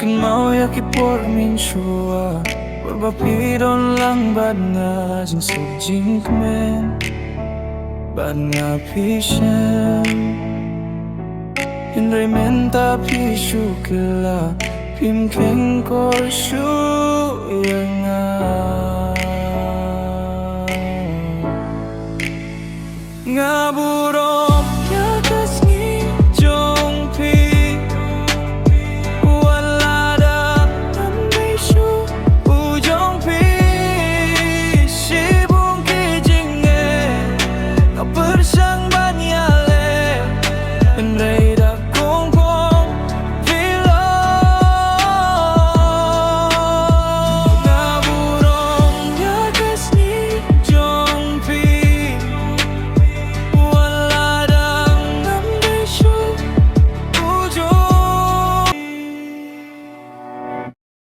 Kan mau yaki por min shua Berbapiron lang bad nga jing subjing kmen Bad nga pishem Hinray menta pishu kila Pim keng kor shu yang